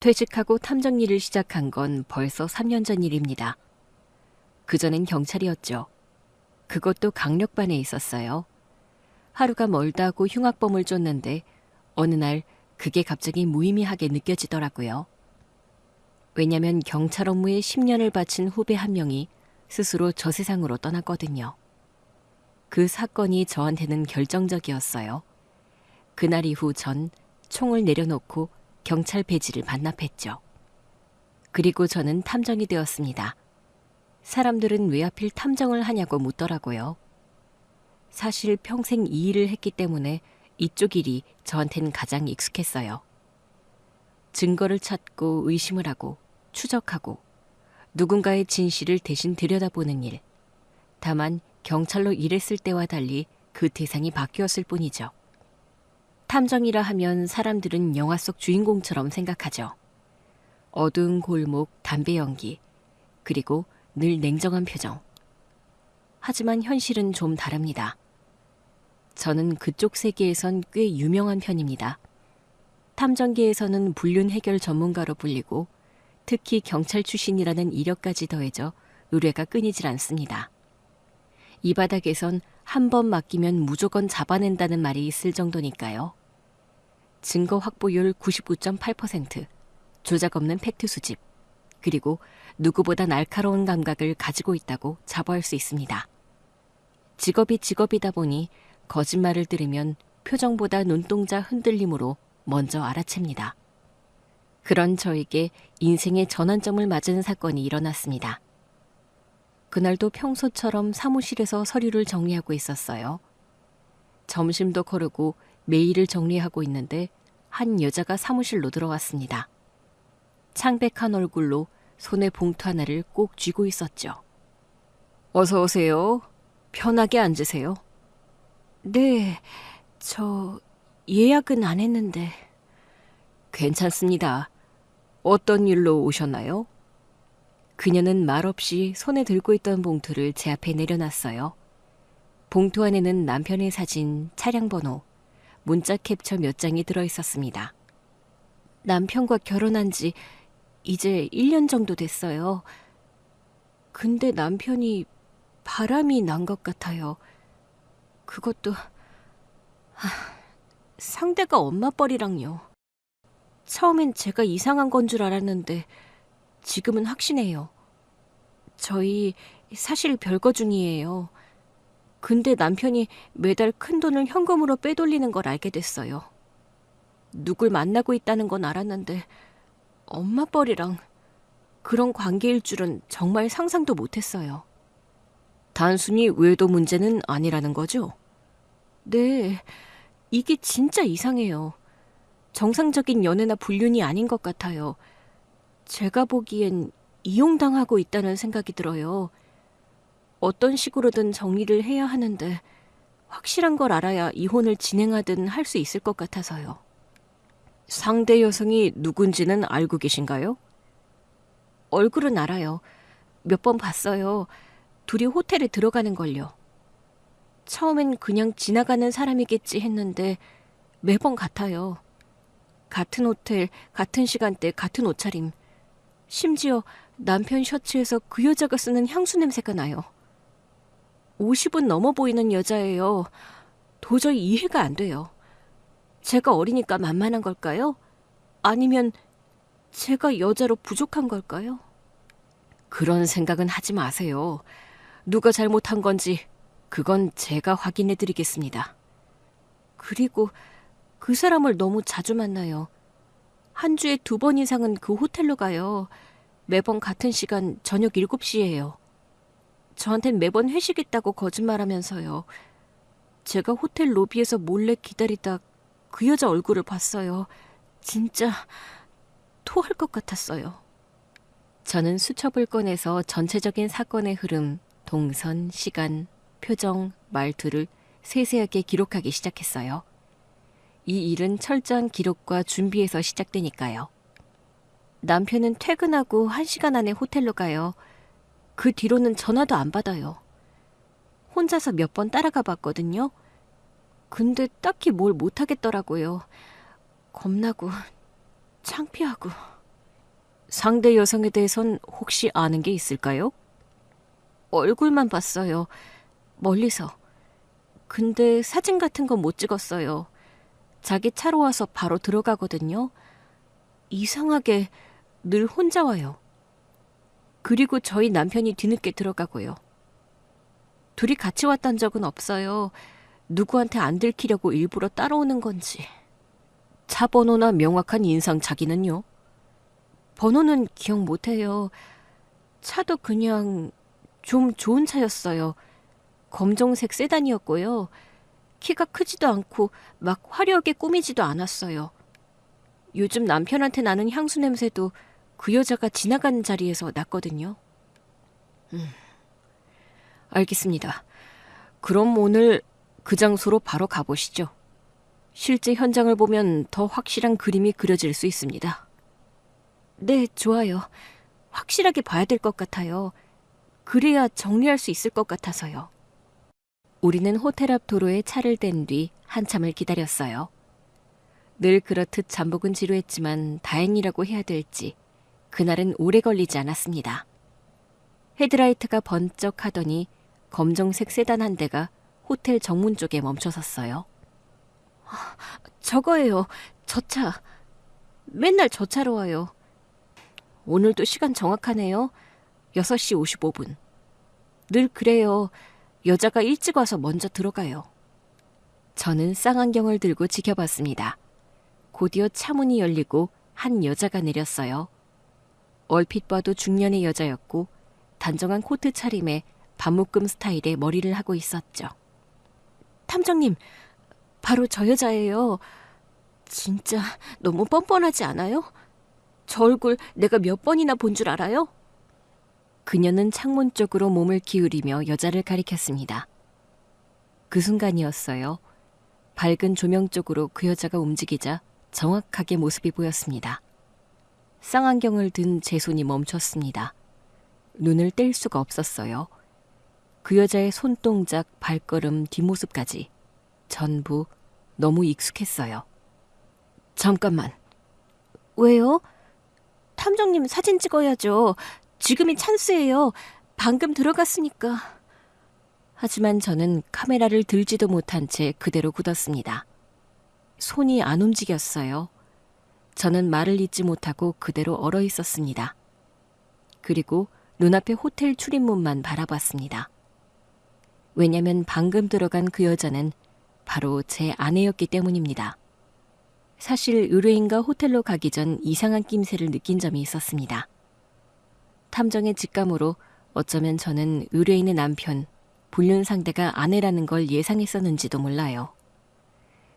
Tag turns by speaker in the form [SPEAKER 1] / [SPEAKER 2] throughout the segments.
[SPEAKER 1] 퇴직하고 탐정 일을 시작한 건 벌써 3년 전 일입니다. 그전엔 경찰이었죠. 그것도 강력반에 있었어요. 하루가 멀다고 흉악범을 쫓는데 어느 날 그게 갑자기 무의미하게 느껴지더라고요. 왜냐면 경찰 업무에 10년을 바친 후배 한 명이 스스로 저 세상으로 떠났거든요. 그 사건이 저한테는 결정적이었어요. 그날 이후 전 총을 내려놓고 경찰 배지를 반납했죠. 그리고 저는 탐정이 되었습니다. 사람들은 왜 하필 탐정을 하냐고 묻더라고요. 사실 평생 이 일을 했기 때문에 이쪽 일이 저한테는 가장 익숙했어요. 증거를 찾고 의심을 하고 추적하고 누군가의 진실을 대신 들여다보는 일. 다만 경찰로 일했을 때와 달리 그 대상이 바뀌었을 뿐이죠. 탐정이라 하면 사람들은 영화 속 주인공처럼 생각하죠. 어두운 골목, 담배 연기, 그리고 늘 냉정한 표정. 하지만 현실은 좀 다릅니다. 저는 그쪽 세계에선 꽤 유명한 편입니다. 탐정계에서는 불륜 해결 전문가로 불리고 특히 경찰 출신이라는 이력까지 더해져 의뢰가 끊이질 않습니다. 이 바닥에선 한 번 맡기면 무조건 잡아낸다는 말이 있을 정도니까요. 증거 확보율 99.8%, 조작 없는 팩트 수집, 그리고 누구보다 날카로운 감각을 가지고 있다고 자부할 수 있습니다. 직업이 직업이다 보니 거짓말을 들으면 표정보다 눈동자 흔들림으로 먼저 알아챕니다. 그런 저에게 인생의 전환점을 맞은 사건이 일어났습니다. 그날도 평소처럼 사무실에서 서류를 정리하고 있었어요. 점심도 거르고 메일을 정리하고 있는데 한 여자가 사무실로 들어왔습니다. 창백한 얼굴로 손에 봉투 하나를 꼭 쥐고 있었죠. 어서 오세요. 편하게 앉으세요. 네, 저 예약은 안 했는데. 괜찮습니다. 어떤 일로 오셨나요? 그녀는 말없이 손에 들고 있던 봉투를 제 앞에 내려놨어요. 봉투 안에는 남편의 사진, 차량 번호, 문자 캡처 몇 장이 들어있었습니다. 남편과 결혼한 지 이제 1년 정도 됐어요. 근데 남편이 바람이 난 것 같아요. 그것도 상대가 엄마 뻘이랑요. 처음엔 제가 이상한 건 줄 알았는데 지금은 확신해요. 저희 사실 별거 중이에요. 근데 남편이 매달 큰 돈을 현금으로 빼돌리는 걸 알게 됐어요. 누굴 만나고 있다는 건 알았는데 엄마 뻘이랑 그런 관계일 줄은 정말 상상도 못했어요. 단순히 외도 문제는 아니라는 거죠? 네, 이게 진짜 이상해요. 정상적인 연애나 불륜이 아닌 것 같아요. 제가 보기엔 이용당하고 있다는 생각이 들어요. 어떤 식으로든 정리를 해야 하는데 확실한 걸 알아야 이혼을 진행하든 할 수 있을 것 같아서요. 상대 여성이 누군지는 알고 계신가요? 얼굴은 알아요. 몇 번 봤어요. 둘이 호텔에 들어가는 걸요. 처음엔 그냥 지나가는 사람이겠지 했는데 매번 같아요. 같은 호텔, 같은 시간대, 같은 옷차림. 심지어 남편 셔츠에서 그 여자가 쓰는 향수 냄새가 나요. 50은 넘어 보이는 여자예요. 도저히 이해가 안 돼요. 제가 어리니까 만만한 걸까요? 아니면 제가 여자로 부족한 걸까요? 그런 생각은 하지 마세요. 누가 잘못한 건지 그건 제가 확인해 드리겠습니다. 그리고 그 사람을 너무 자주 만나요. 한 주에 2번 이상은 그 호텔로 가요. 매번 같은 시간 저녁 7시예요. 저한텐 매번 회식 있다고 거짓말하면서요. 제가 호텔 로비에서 몰래 기다리다 그 여자 얼굴을 봤어요. 진짜 토할 것 같았어요. 저는 수첩을 꺼내서 전체적인 사건의 흐름, 동선, 시간, 표정, 말투를 세세하게 기록하기 시작했어요. 이 일은 철저한 기록과 준비에서 시작되니까요. 남편은 퇴근하고 1시간 안에 호텔로 가요. 그 뒤로는 전화도 안 받아요. 혼자서 몇 번 따라가 봤거든요. 근데 딱히 뭘 못하겠더라고요. 겁나고 창피하고. 상대 여성에 대해선 혹시 아는 게 있을까요? 얼굴만 봤어요. 멀리서. 근데 사진 같은 건 못 찍었어요. 자기 차로 와서 바로 들어가거든요. 이상하게 늘 혼자 와요. 그리고 저희 남편이 뒤늦게 들어가고요. 둘이 같이 왔던 적은 없어요. 누구한테 안 들키려고 일부러 따라오는 건지. 차 번호나 명확한 인상 자기는요? 번호는 기억 못해요. 차도 그냥 좀 좋은 차였어요. 검정색 세단이었고요. 키가 크지도 않고 막 화려하게 꾸미지도 않았어요. 요즘 남편한테 나는 향수 냄새도 그 여자가 지나가는 자리에서 났거든요. 알겠습니다. 그럼 오늘 그 장소로 바로 가보시죠. 실제 현장을 보면 더 확실한 그림이 그려질 수 있습니다. 네, 좋아요. 확실하게 봐야 될 것 같아요. 그래야 정리할 수 있을 것 같아서요. 우리는 호텔 앞 도로에 차를 댄 뒤 한참을 기다렸어요. 늘 그렇듯 잠복은 지루했지만 다행이라고 해야 될지 그날은 오래 걸리지 않았습니다. 헤드라이트가 번쩍하더니 검정색 세단 한 대가 호텔 정문 쪽에 멈춰섰어요. 저거예요. 저 차. 맨날 저 차로 와요. 오늘도 시간 정확하네요. 6시 55분. 늘 그래요. 여자가 일찍 와서 먼저 들어가요. 저는 쌍안경을 들고 지켜봤습니다. 곧이어 차문이 열리고 한 여자가 내렸어요. 얼핏 봐도 중년의 여자였고 단정한 코트 차림에 반묶음 스타일의 머리를 하고 있었죠. 탐정님, 바로 저 여자예요. 진짜 너무 뻔뻔하지 않아요? 저 얼굴 내가 몇 번이나 본 줄 알아요? 그녀는 창문 쪽으로 몸을 기울이며 여자를 가리켰습니다. 그 순간이었어요. 밝은 조명 쪽으로 그 여자가 움직이자 정확하게 모습이 보였습니다. 쌍안경을 든 제 손이 멈췄습니다. 눈을 뗄 수가 없었어요. 그 여자의 손동작, 발걸음, 뒷모습까지 전부 너무 익숙했어요. 잠깐만. 왜요? 탐정님 사진 찍어야죠. 지금이 찬스예요. 방금 들어갔으니까. 하지만 저는 카메라를 들지도 못한 채 그대로 굳었습니다. 손이 안 움직였어요. 저는 말을 잇지 못하고 그대로 얼어 있었습니다. 그리고 눈앞의 호텔 출입문만 바라봤습니다. 왜냐면 방금 들어간 그 여자는 바로 제 아내였기 때문입니다. 사실 의뢰인과 호텔로 가기 전 이상한 낌새를 느낀 점이 있었습니다. 탐정의 직감으로 어쩌면 저는 의뢰인의 남편, 불륜 상대가 아내라는 걸 예상했었는지도 몰라요.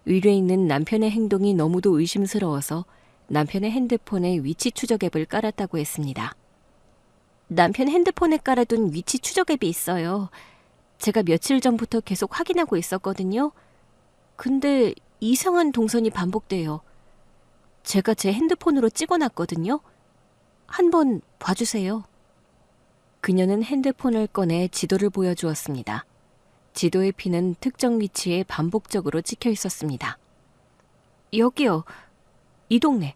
[SPEAKER 1] 의뢰인은 남편의 행동이 너무도 의심스러워서 남편의 핸드폰에 위치 추적 앱을 깔았다고 했습니다. 남편 핸드폰에 깔아둔 위치 추적 앱이 있어요. 제가 며칠 전부터 계속 확인하고 있었거든요. 근데 이상한 동선이 반복돼요. 제가 제 핸드폰으로 찍어놨거든요. 한번 봐주세요. 그녀는 핸드폰을 꺼내 지도를 보여주었습니다. 지도의 피는 특정 위치에 반복적으로 찍혀 있었습니다. 여기요. 이 동네.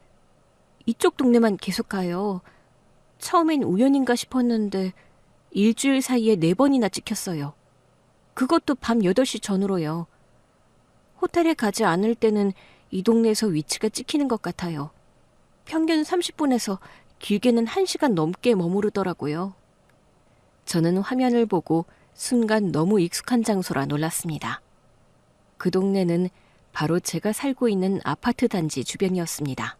[SPEAKER 1] 이쪽 동네만 계속 가요. 처음엔 우연인가 싶었는데 일주일 사이에 4번이나 찍혔어요. 그것도 밤 8시 전후로요. 호텔에 가지 않을 때는 이 동네에서 위치가 찍히는 것 같아요. 평균 30분에서 길게는 1시간 넘게 머무르더라고요. 저는 화면을 보고 순간 너무 익숙한 장소라 놀랐습니다. 그 동네는 바로 제가 살고 있는 아파트 단지 주변이었습니다.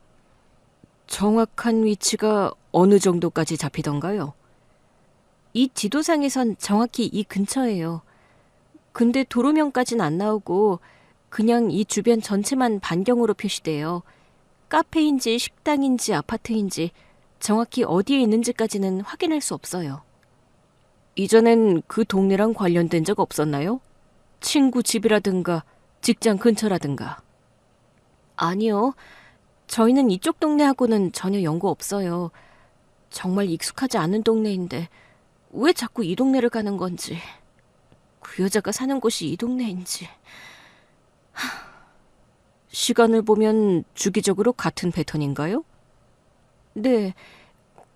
[SPEAKER 1] 정확한 위치가 어느 정도까지 잡히던가요? 이 지도상에선 정확히 이 근처예요. 근데 도로명까진 안 나오고 그냥 이 주변 전체만 반경으로 표시돼요. 카페인지 식당인지 아파트인지 정확히 어디에 있는지까지는 확인할 수 없어요. 이전엔 그 동네랑 관련된 적 없었나요? 친구 집이라든가 직장 근처라든가. 아니요. 저희는 이쪽 동네하고는 전혀 연고 없어요. 정말 익숙하지 않은 동네인데 왜 자꾸 이 동네를 가는 건지. 그 여자가 사는 곳이 이 동네인지. 시간을 보면 주기적으로 같은 패턴인가요? 네.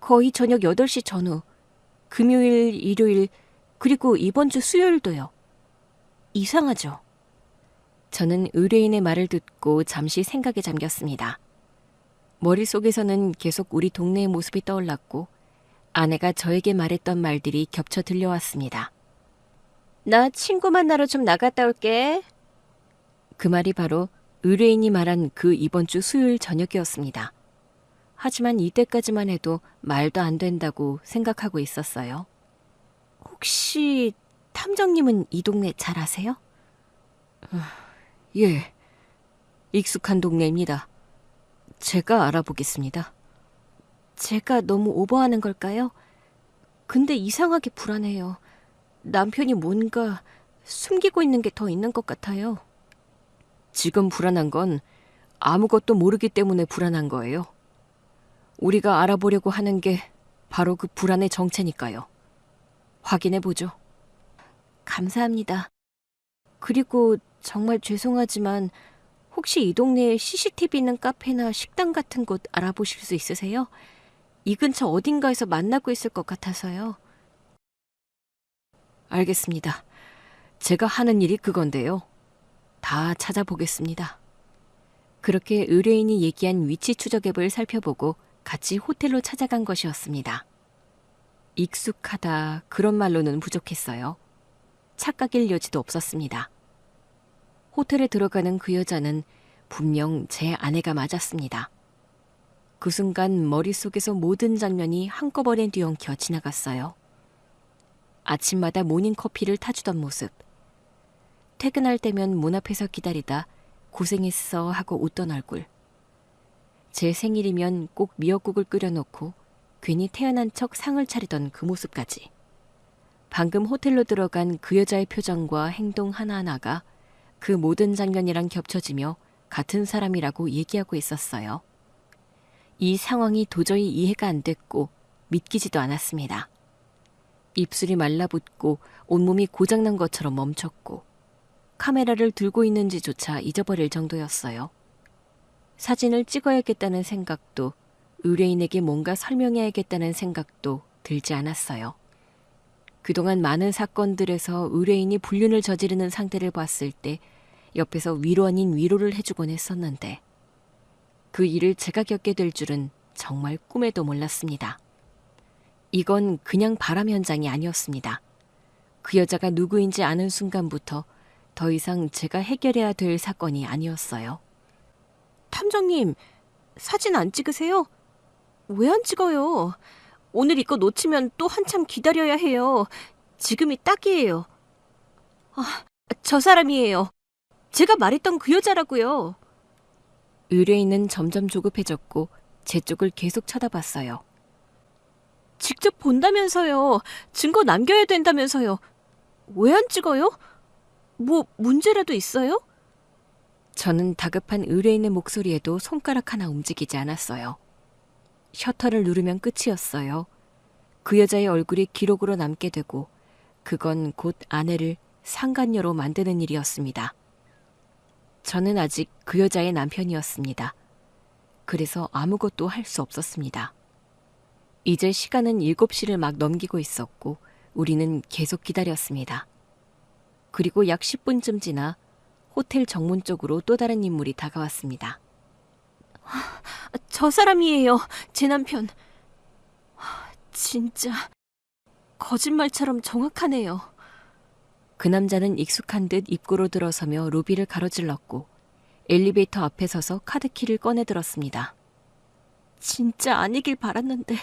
[SPEAKER 1] 거의 저녁 8시 전후, 금요일, 일요일, 그리고 이번 주 수요일도요. 이상하죠? 저는 의뢰인의 말을 듣고 잠시 생각에 잠겼습니다. 머릿속에서는 계속 우리 동네의 모습이 떠올랐고 아내가 저에게 말했던 말들이 겹쳐 들려왔습니다. 나 친구 만나러 좀 나갔다 올게. 그 말이 바로 의뢰인이 말한 그 이번 주 수요일 저녁이었습니다. 하지만 이때까지만 해도 말도 안 된다고 생각하고 있었어요. 혹시 탐정님은 이 동네 잘 아세요? 예, 익숙한 동네입니다. 제가 알아보겠습니다. 제가 너무 오버하는 걸까요? 근데 이상하게 불안해요. 남편이 뭔가 숨기고 있는 게 더 있는 것 같아요. 지금 불안한 건 아무것도 모르기 때문에 불안한 거예요. 우리가 알아보려고 하는 게 바로 그 불안의 정체니까요. 확인해보죠. 감사합니다. 그리고 정말 죄송하지만 혹시 이 동네에 CCTV 있는 카페나 식당 같은 곳 알아보실 수 있으세요? 이 근처 어딘가에서 만나고 있을 것 같아서요. 알겠습니다. 제가 하는 일이 그건데요. 다 찾아보겠습니다. 그렇게 의뢰인이 얘기한 위치 추적 앱을 살펴보고 같이 호텔로 찾아간 것이었습니다. 익숙하다 그런 말로는 부족했어요. 착각일 여지도 없었습니다. 호텔에 들어가는 그 여자는 분명 제 아내가 맞았습니다. 그 순간 머릿속에서 모든 장면이 한꺼번에 뒤엉켜 지나갔어요. 아침마다 모닝커피를 타주던 모습. 퇴근할 때면 문 앞에서 기다리다 고생했어 하고 웃던 얼굴. 제 생일이면 꼭 미역국을 끓여놓고 괜히 태어난 척 상을 차리던 그 모습까지. 방금 호텔로 들어간 그 여자의 표정과 행동 하나하나가 그 모든 장면이랑 겹쳐지며 같은 사람이라고 얘기하고 있었어요. 이 상황이 도저히 이해가 안 됐고 믿기지도 않았습니다. 입술이 말라붙고 온몸이 고장난 것처럼 멈췄고 카메라를 들고 있는지조차 잊어버릴 정도였어요. 사진을 찍어야겠다는 생각도 의뢰인에게 뭔가 설명해야겠다는 생각도 들지 않았어요. 그동안 많은 사건들에서 의뢰인이 불륜을 저지르는 상태를 봤을 때 옆에서 위로 아닌 위로를 해주곤 했었는데 그 일을 제가 겪게 될 줄은 정말 꿈에도 몰랐습니다. 이건 그냥 바람 현장이 아니었습니다. 그 여자가 누구인지 아는 순간부터 더 이상 제가 해결해야 될 사건이 아니었어요. 탐정님, 사진 안 찍으세요? 왜 안 찍어요? 오늘 이거 놓치면 또 한참 기다려야 해요. 지금이 딱이에요. 저 사람이에요. 제가 말했던 그 여자라고요. 의뢰인은 점점 조급해졌고 제 쪽을 계속 쳐다봤어요. 직접 본다면서요. 증거 남겨야 된다면서요. 왜 안 찍어요? 뭐 문제라도 있어요? 저는 다급한 의뢰인의 목소리에도 손가락 하나 움직이지 않았어요. 셔터를 누르면 끝이었어요. 그 여자의 얼굴이 기록으로 남게 되고 그건 곧 아내를 상간녀로 만드는 일이었습니다. 저는 아직 그 여자의 남편이었습니다. 그래서 아무것도 할 수 없었습니다. 이제 시간은 7시를 막 넘기고 있었고 우리는 계속 기다렸습니다. 그리고 약 10분쯤 지나 호텔 정문 쪽으로 또 다른 인물이 다가왔습니다. 저 사람이에요. 제 남편. 진짜 거짓말처럼 정확하네요. 그 남자는 익숙한 듯 입구로 들어서며 로비를 가로질렀고 엘리베이터 앞에 서서 카드키를 꺼내들었습니다. 진짜 아니길 바랐는데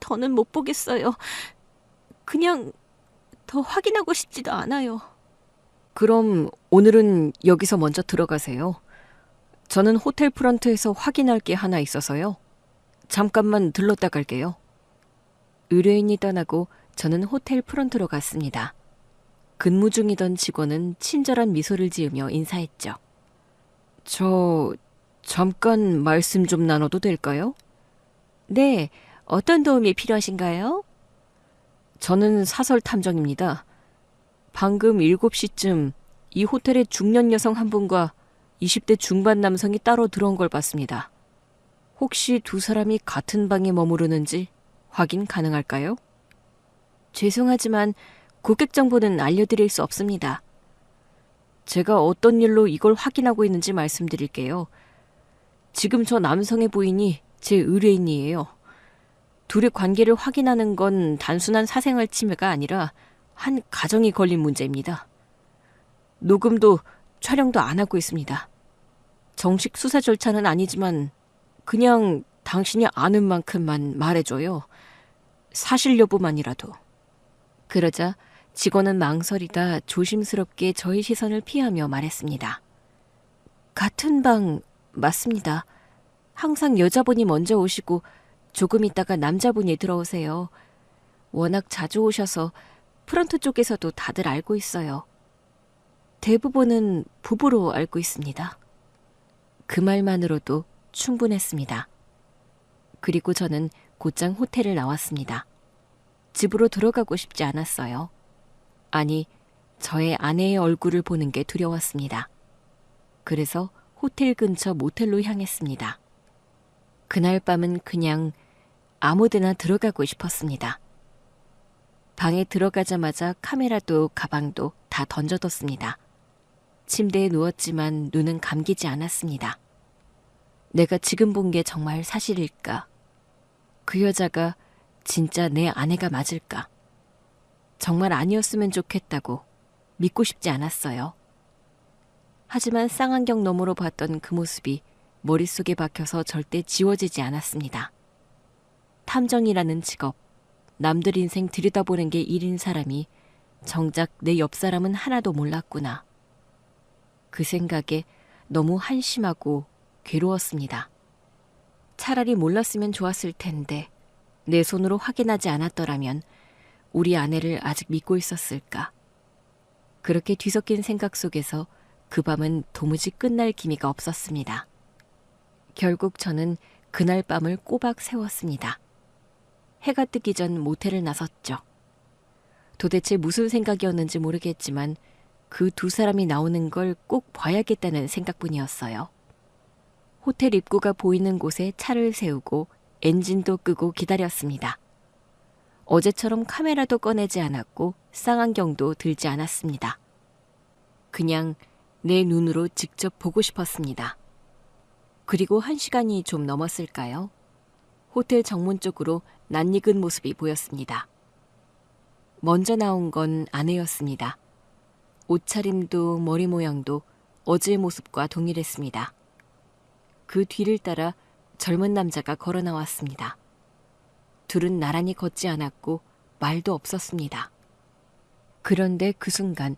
[SPEAKER 1] 더는 못 보겠어요. 그냥 더 확인하고 싶지도 않아요. 그럼 오늘은 여기서 먼저 들어가세요. 저는 호텔 프런트에서 확인할 게 하나 있어서요. 잠깐만 들렀다 갈게요. 의뢰인이 떠나고 저는 호텔 프런트로 갔습니다. 근무 중이던 직원은 친절한 미소를 지으며 인사했죠. 저 잠깐 말씀 좀 나눠도 될까요? 네, 어떤 도움이 필요하신가요? 저는 사설 탐정입니다. 방금 7시쯤 이 호텔에 중년 여성 한 분과 20대 중반 남성이 따로 들어온 걸 봤습니다. 혹시 두 사람이 같은 방에 머무르는지 확인 가능할까요? 죄송하지만 고객 정보는 알려드릴 수 없습니다. 제가 어떤 일로 이걸 확인하고 있는지 말씀드릴게요. 지금 저 남성의 부인이 제 의뢰인이에요. 둘의 관계를 확인하는 건 단순한 사생활 침해가 아니라 한 가정이 걸린 문제입니다. 녹음도 촬영도 안 하고 있습니다. 정식 수사 절차는 아니지만 그냥 당신이 아는 만큼만 말해줘요. 사실 여부만이라도. 그러자 직원은 망설이다 조심스럽게 저의 시선을 피하며 말했습니다. 같은 방 맞습니다. 항상 여자분이 먼저 오시고 조금 있다가 남자분이 들어오세요. 워낙 자주 오셔서 프런트 쪽에서도 다들 알고 있어요. 대부분은 부부로 알고 있습니다. 그 말만으로도 충분했습니다. 그리고 저는 곧장 호텔을 나왔습니다. 집으로 들어가고 싶지 않았어요. 아니, 저의 아내의 얼굴을 보는 게 두려웠습니다. 그래서 호텔 근처 모텔로 향했습니다. 그날 밤은 그냥 아무데나 들어가고 싶었습니다. 방에 들어가자마자 카메라도 가방도 다 던져뒀습니다. 침대에 누웠지만 눈은 감기지 않았습니다. 내가 지금 본 게 정말 사실일까? 그 여자가 진짜 내 아내가 맞을까? 정말 아니었으면 좋겠다고 믿고 싶지 않았어요. 하지만 쌍안경 너머로 봤던 그 모습이 머릿속에 박혀서 절대 지워지지 않았습니다. 탐정이라는 직업, 남들 인생 들여다보는 게 일인 사람이 정작 내 옆 사람은 하나도 몰랐구나. 그 생각에 너무 한심하고 괴로웠습니다. 차라리 몰랐으면 좋았을 텐데 내 손으로 확인하지 않았더라면 우리 아내를 아직 믿고 있었을까. 그렇게 뒤섞인 생각 속에서 그 밤은 도무지 끝날 기미가 없었습니다. 결국 저는 그날 밤을 꼬박 세웠습니다. 해가 뜨기 전 모텔을 나섰죠. 도대체 무슨 생각이었는지 모르겠지만 그 두 사람이 나오는 걸 꼭 봐야겠다는 생각뿐이었어요. 호텔 입구가 보이는 곳에 차를 세우고 엔진도 끄고 기다렸습니다. 어제처럼 카메라도 꺼내지 않았고 쌍안경도 들지 않았습니다. 그냥 내 눈으로 직접 보고 싶었습니다. 그리고 1시간이 좀 넘었을까요? 호텔 정문 쪽으로 낯익은 모습이 보였습니다. 먼저 나온 건 아내였습니다. 옷차림도 머리 모양도 어제의 모습과 동일했습니다. 그 뒤를 따라 젊은 남자가 걸어 나왔습니다. 둘은 나란히 걷지 않았고 말도 없었습니다. 그런데 그 순간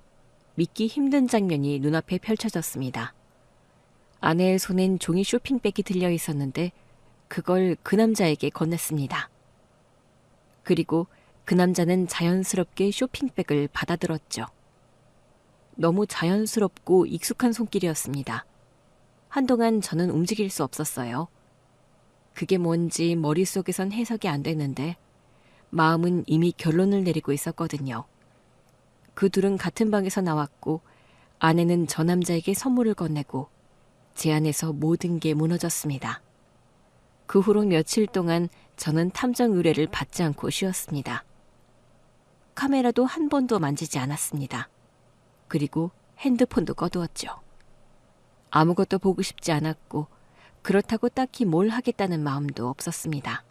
[SPEAKER 1] 믿기 힘든 장면이 눈앞에 펼쳐졌습니다. 아내의 손엔 종이 쇼핑백이 들려 있었는데 그걸 그 남자에게 건넸습니다. 그리고 그 남자는 자연스럽게 쇼핑백을 받아들었죠. 너무 자연스럽고 익숙한 손길이었습니다. 한동안 저는 움직일 수 없었어요. 그게 뭔지 머릿속에선 해석이 안 되는데 마음은 이미 결론을 내리고 있었거든요. 그 둘은 같은 방에서 나왔고 아내는 저 남자에게 선물을 건네고 제 안에서 모든 게 무너졌습니다. 그 후로 며칠 동안 저는 탐정 의뢰를 받지 않고 쉬었습니다. 카메라도 한 번도 만지지 않았습니다. 그리고 핸드폰도 꺼두었죠. 아무것도 보고 싶지 않았고 그렇다고 딱히 뭘 하겠다는 마음도 없었습니다.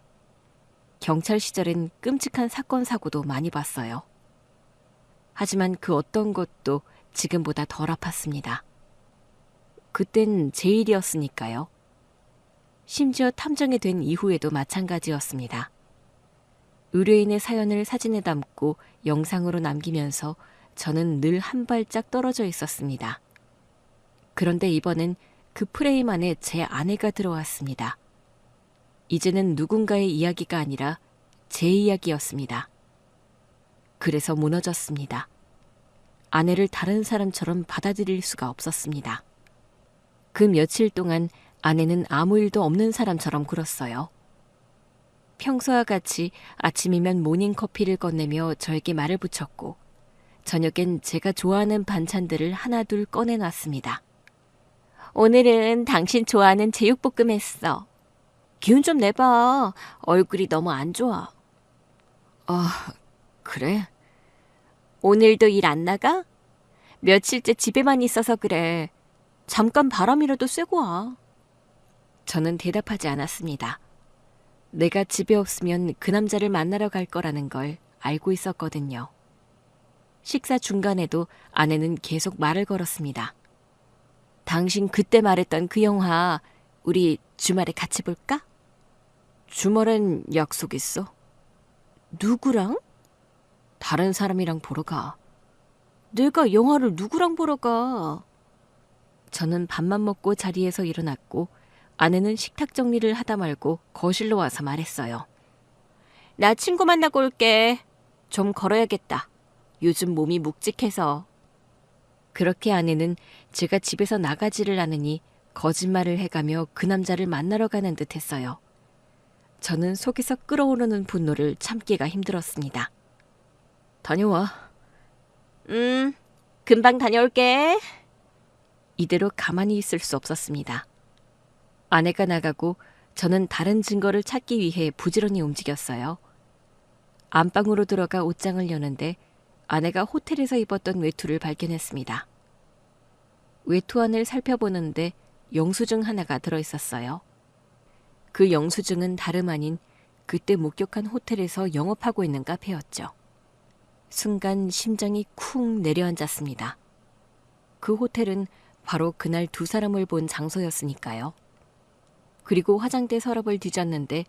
[SPEAKER 1] 경찰 시절엔 끔찍한 사건 사고도 많이 봤어요. 하지만 그 어떤 것도 지금보다 덜 아팠습니다. 그땐 제 일이었으니까요. 심지어 탐정이 된 이후에도 마찬가지였습니다. 의뢰인의 사연을 사진에 담고 영상으로 남기면서 저는 늘 한 발짝 떨어져 있었습니다. 그런데 이번엔 그 프레임 안에 제 아내가 들어왔습니다. 이제는 누군가의 이야기가 아니라 제 이야기였습니다. 그래서 무너졌습니다. 아내를 다른 사람처럼 받아들일 수가 없었습니다. 그 며칠 동안 아내는 아무 일도 없는 사람처럼 굴었어요. 평소와 같이 아침이면 모닝커피를 건네며 저에게 말을 붙였고 저녁엔 제가 좋아하는 반찬들을 하나둘 꺼내놨습니다. 오늘은 당신 좋아하는 제육볶음 했어. 기운 좀 내봐. 얼굴이 너무 안 좋아.
[SPEAKER 2] 그래?
[SPEAKER 1] 오늘도 일 안 나가? 며칠째 집에만 있어서 그래. 잠깐 바람이라도 쐬고 와. 저는 대답하지 않았습니다. 내가 집에 없으면 그 남자를 만나러 갈 거라는 걸 알고 있었거든요. 식사 중간에도 아내는 계속 말을 걸었습니다. 당신 그때 말했던 그 영화 우리 주말에 같이 볼까?
[SPEAKER 2] 주말엔 약속 있어?
[SPEAKER 1] 누구랑?
[SPEAKER 2] 다른 사람이랑 보러 가.
[SPEAKER 1] 내가 영화를 누구랑 보러 가? 저는 밥만 먹고 자리에서 일어났고 아내는 식탁 정리를 하다 말고 거실로 와서 말했어요. 나 친구 만나고 올게. 좀 걸어야겠다. 요즘 몸이 묵직해서. 그렇게 아내는 제가 집에서 나가지를 않으니 거짓말을 해가며 그 남자를 만나러 가는 듯 했어요. 저는 속에서 끓어오르는 분노를 참기가 힘들었습니다.
[SPEAKER 2] 다녀와.
[SPEAKER 1] 금방 다녀올게. 이대로 가만히 있을 수 없었습니다. 아내가 나가고 저는 다른 증거를 찾기 위해 부지런히 움직였어요. 안방으로 들어가 옷장을 여는데 아내가 호텔에서 입었던 외투를 발견했습니다. 외투 안을 살펴보는데 영수증 하나가 들어있었어요. 그 영수증은 다름 아닌 그때 목격한 호텔에서 영업하고 있는 카페였죠. 순간 심장이 쿵 내려앉았습니다. 그 호텔은 바로 그날 두 사람을 본 장소였으니까요. 그리고 화장대 서랍을 뒤졌는데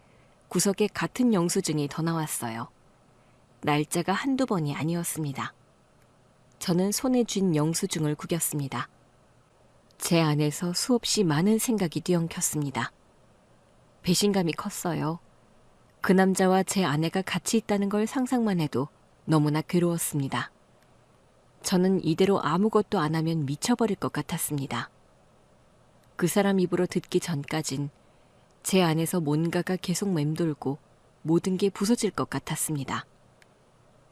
[SPEAKER 1] 구석에 같은 영수증이 더 나왔어요. 날짜가 한두 번이 아니었습니다. 저는 손에 쥔 영수증을 구겼습니다. 제 안에서 수없이 많은 생각이 뒤엉켰습니다. 배신감이 컸어요. 그 남자와 제 아내가 같이 있다는 걸 상상만 해도 너무나 괴로웠습니다. 저는 이대로 아무것도 안 하면 미쳐버릴 것 같았습니다. 그 사람 입으로 듣기 전까진 제 안에서 뭔가가 계속 맴돌고 모든 게 부서질 것 같았습니다.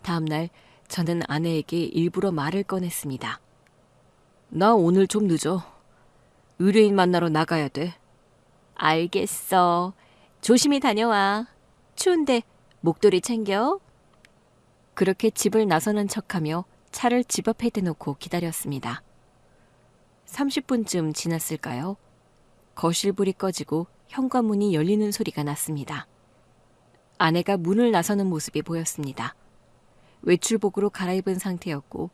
[SPEAKER 1] 다음 날 저는 아내에게 일부러 말을 꺼냈습니다.
[SPEAKER 2] 나 오늘 좀 늦어. 의뢰인 만나러 나가야 돼.
[SPEAKER 1] 알겠어. 조심히 다녀와. 추운데 목도리 챙겨. 그렇게 집을 나서는 척하며 차를 집 앞에 대놓고 기다렸습니다. 30분쯤 지났을까요? 거실 불이 꺼지고 현관문이 열리는 소리가 났습니다. 아내가 문을 나서는 모습이 보였습니다. 외출복으로 갈아입은 상태였고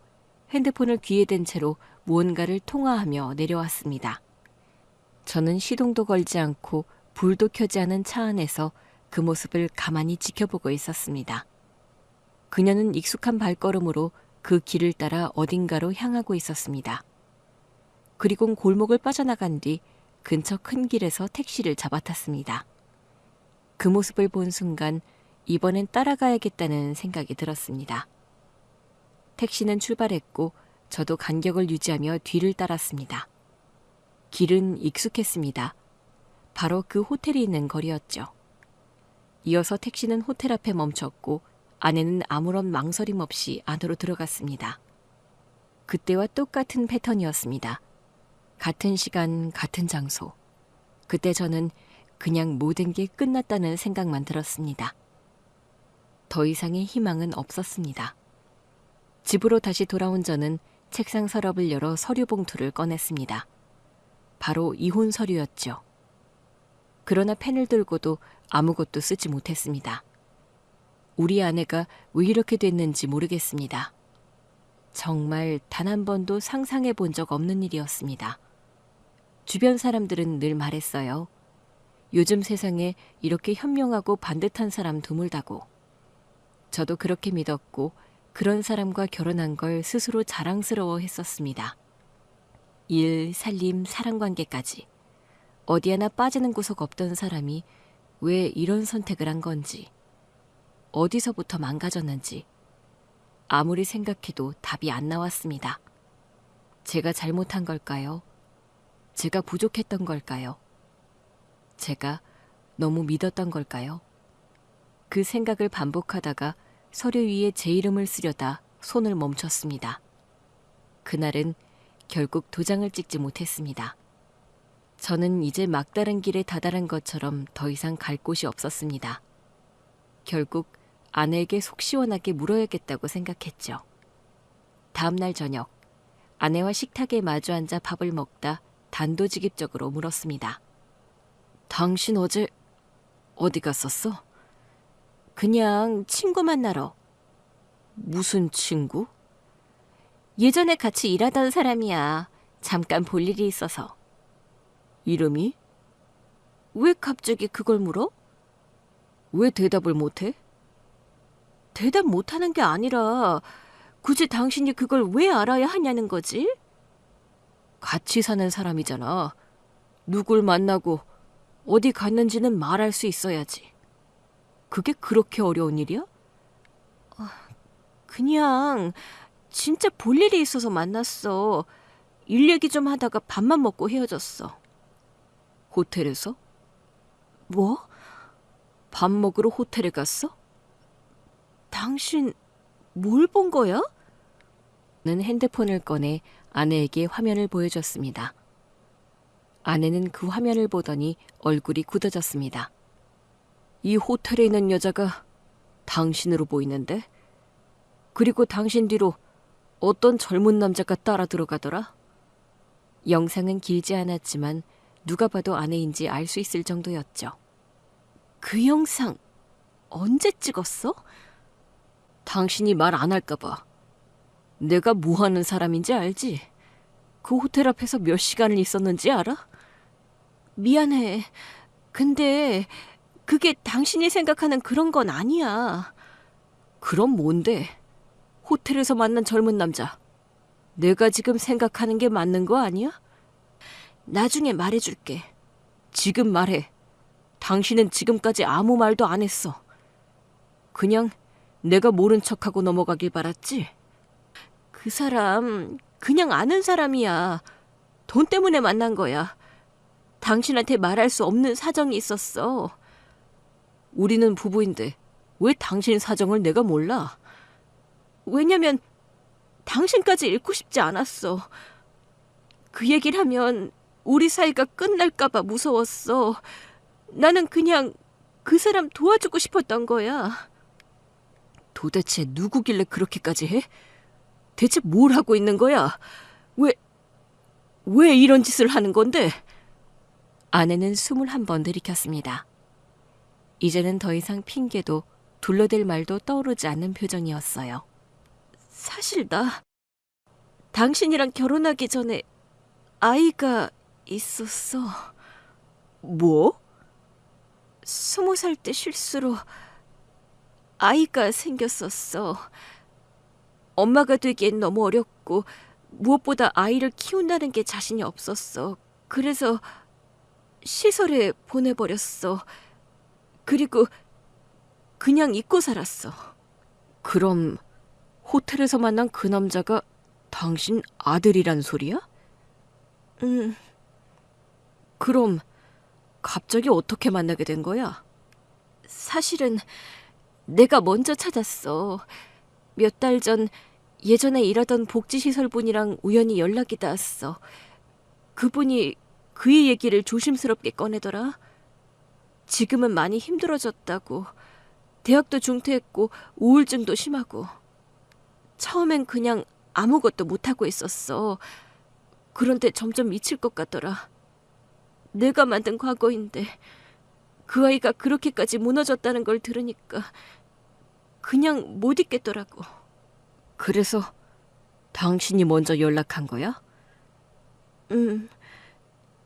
[SPEAKER 1] 핸드폰을 귀에 댄 채로 무언가를 통화하며 내려왔습니다. 저는 시동도 걸지 않고 불도 켜지 않은 차 안에서 그 모습을 가만히 지켜보고 있었습니다. 그녀는 익숙한 발걸음으로 그 길을 따라 어딘가로 향하고 있었습니다. 그리고 골목을 빠져나간 뒤 근처 큰 길에서 택시를 잡아탔습니다. 그 모습을 본 순간 이번엔 따라가야겠다는 생각이 들었습니다. 택시는 출발했고 저도 간격을 유지하며 뒤를 따랐습니다. 길은 익숙했습니다. 바로 그 호텔이 있는 거리였죠. 이어서 택시는 호텔 앞에 멈췄고 아내는 아무런 망설임 없이 안으로 들어갔습니다. 그때와 똑같은 패턴이었습니다. 같은 시간, 같은 장소. 그때 저는 그냥 모든 게 끝났다는 생각만 들었습니다. 더 이상의 희망은 없었습니다. 집으로 다시 돌아온 저는 책상 서랍을 열어 서류 봉투를 꺼냈습니다. 바로 이혼 서류였죠. 그러나 펜을 들고도 아무것도 쓰지 못했습니다. 우리 아내가 왜 이렇게 됐는지 모르겠습니다. 정말 단 한 번도 상상해 본 적 없는 일이었습니다. 주변 사람들은 늘 말했어요. 요즘 세상에 이렇게 현명하고 반듯한 사람 드물다고. 저도 그렇게 믿었고 그런 사람과 결혼한 걸 스스로 자랑스러워 했었습니다. 일, 살림, 사랑관계까지. 어디 하나 빠지는 구석 없던 사람이 왜 이런 선택을 한 건지, 어디서부터 망가졌는지 아무리 생각해도 답이 안 나왔습니다. 제가 잘못한 걸까요? 제가 부족했던 걸까요? 제가 너무 믿었던 걸까요? 그 생각을 반복하다가 서류 위에 제 이름을 쓰려다 손을 멈췄습니다. 그날은 결국 도장을 찍지 못했습니다.
[SPEAKER 2] 저는 이제 막다른 길에 다다른 것처럼 더 이상 갈 곳이 없었습니다. 결국 아내에게 속 시원하게 물어야겠다고 생각했죠. 다음 날 저녁, 아내와 식탁에 마주 앉아 밥을 먹다 단도직입적으로 물었습니다. 당신 어제 어디 갔었어?
[SPEAKER 1] 그냥 친구 만나러.
[SPEAKER 2] 무슨 친구?
[SPEAKER 1] 예전에 같이 일하던 사람이야. 잠깐 볼 일이 있어서.
[SPEAKER 2] 이름이?
[SPEAKER 1] 왜 갑자기 그걸 물어?
[SPEAKER 2] 왜 대답을 못해?
[SPEAKER 1] 대답 못하는 게 아니라 굳이 당신이 그걸 왜 알아야 하냐는 거지?
[SPEAKER 2] 같이 사는 사람이잖아. 누굴 만나고 어디 갔는지는 말할 수 있어야지. 그게 그렇게 어려운 일이야?
[SPEAKER 1] 그냥 진짜 볼 일이 있어서 만났어. 일 얘기 좀 하다가 밥만 먹고 헤어졌어.
[SPEAKER 2] 호텔에서?
[SPEAKER 1] 뭐?
[SPEAKER 2] 밥 먹으러 호텔에 갔어?
[SPEAKER 1] 당신 뭘 본 거야?
[SPEAKER 2] 는 핸드폰을 꺼내 아내에게 화면을 보여줬습니다. 아내는 그 화면을 보더니 얼굴이 굳어졌습니다. 이 호텔에 있는 여자가 당신으로 보이는데? 그리고 당신 뒤로 어떤 젊은 남자가 따라 들어가더라? 영상은 길지 않았지만 누가 봐도 아내인지 알 수 있을 정도였죠.
[SPEAKER 1] 그 영상 언제 찍었어?
[SPEAKER 2] 당신이 말 안 할까 봐. 내가 뭐 하는 사람인지 알지? 그 호텔 앞에서 몇 시간을 있었는지 알아?
[SPEAKER 1] 미안해. 근데 그게 당신이 생각하는 그런 건 아니야.
[SPEAKER 2] 그럼 뭔데? 호텔에서 만난 젊은 남자. 내가 지금 생각하는 게 맞는 거 아니야?
[SPEAKER 1] 나중에 말해줄게.
[SPEAKER 2] 지금 말해. 당신은 지금까지 아무 말도 안 했어. 그냥 내가 모른 척하고 넘어가길 바랐지?
[SPEAKER 1] 그 사람 그냥 아는 사람이야. 돈 때문에 만난 거야. 당신한테 말할 수 없는 사정이 있었어.
[SPEAKER 2] 우리는 부부인데 왜 당신 사정을 내가 몰라?
[SPEAKER 1] 왜냐면 당신까지 잃고 싶지 않았어. 그 얘기를 하면 우리 사이가 끝날까 봐 무서웠어. 나는 그냥 그 사람 도와주고 싶었던 거야.
[SPEAKER 2] 도대체 누구길래 그렇게까지 해? 대체 뭘 하고 있는 거야? 왜 이런 짓을 하는 건데? 아내는 숨을 한 번 들이켰습니다. 이제는 더 이상 핑계도 둘러댈 말도 떠오르지 않는 표정이었어요.
[SPEAKER 1] 사실 나 당신이랑 결혼하기 전에 아이가 있었어.
[SPEAKER 2] 뭐?
[SPEAKER 1] 20살 때 실수로 아이가 생겼었어. 엄마가 되기엔 너무 어렵고 무엇보다 아이를 키운다는 게 자신이 없었어. 그래서 시설에 보내버렸어. 그리고 그냥 잊고 살았어.
[SPEAKER 2] 그럼 호텔에서 만난 그 남자가 당신 아들이란 소리야?
[SPEAKER 1] 응.
[SPEAKER 2] 그럼 갑자기 어떻게 만나게 된 거야?
[SPEAKER 1] 사실은 내가 먼저 찾았어. 몇 달 전 예전에 일하던 복지시설 분이랑 우연히 연락이 닿았어. 그분이 그의 얘기를 조심스럽게 꺼내더라. 지금은 많이 힘들어졌다고. 대학도 중퇴했고 우울증도 심하고. 처음엔 그냥 아무것도 못하고 있었어. 그런데 점점 미칠 것 같더라. 내가 만든 과거인데 그 아이가 그렇게까지 무너졌다는 걸 들으니까 그냥 못 있겠더라고.
[SPEAKER 2] 그래서 당신이 먼저 연락한 거야?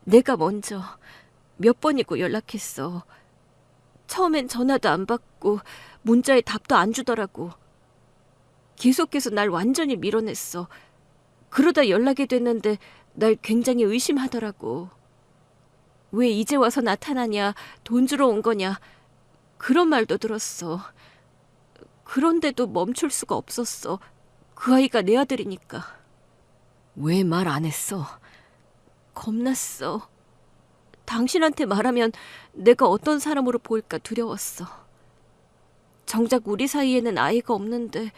[SPEAKER 1] 내가 먼저 몇 번이고 연락했어. 처음엔 전화도 안 받고 문자에 답도 안 주더라고. 계속해서 날 완전히 밀어냈어. 그러다 연락이 됐는데 날 굉장히 의심하더라고. 왜 이제 와서 나타나냐, 돈 주러 온 거냐, 그런 말도 들었어. 그런데도 멈출 수가 없었어. 그 아이가 내 아들이니까.
[SPEAKER 2] 왜 말 안 했어?
[SPEAKER 1] 겁났어. 당신한테 말하면 내가 어떤 사람으로 보일까 두려웠어. 정작 우리 사이에는 아이가 없는데,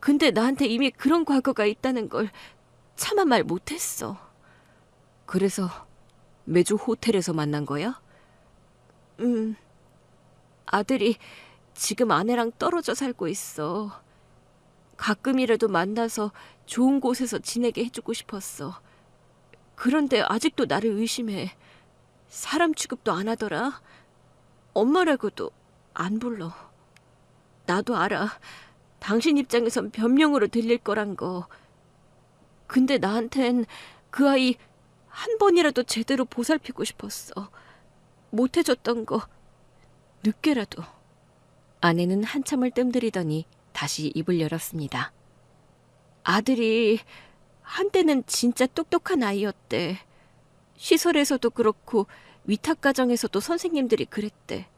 [SPEAKER 1] 근데 나한테 이미 그런 과거가 있다는 걸 차마 말 못했어.
[SPEAKER 2] 그래서 매주 호텔에서 만난 거야?
[SPEAKER 1] 아들이 지금 아내랑 떨어져 살고 있어. 가끔이라도 만나서 좋은 곳에서 지내게 해주고 싶었어. 그런데 아직도 나를 의심해. 사람 취급도 안 하더라. 엄마라고도 안 불러. 나도 알아. 당신 입장에선 변명으로 들릴 거란 거. 근데 나한텐 그 아이 한 번이라도 제대로 보살피고 싶었어. 못해줬던 거 늦게라도.
[SPEAKER 2] 아내는 한참을 뜸들이더니 다시 입을 열었습니다.
[SPEAKER 1] 아들이 한때는 진짜 똑똑한 아이였대. 시설에서도 그렇고 위탁가정에서도 선생님들이 그랬대.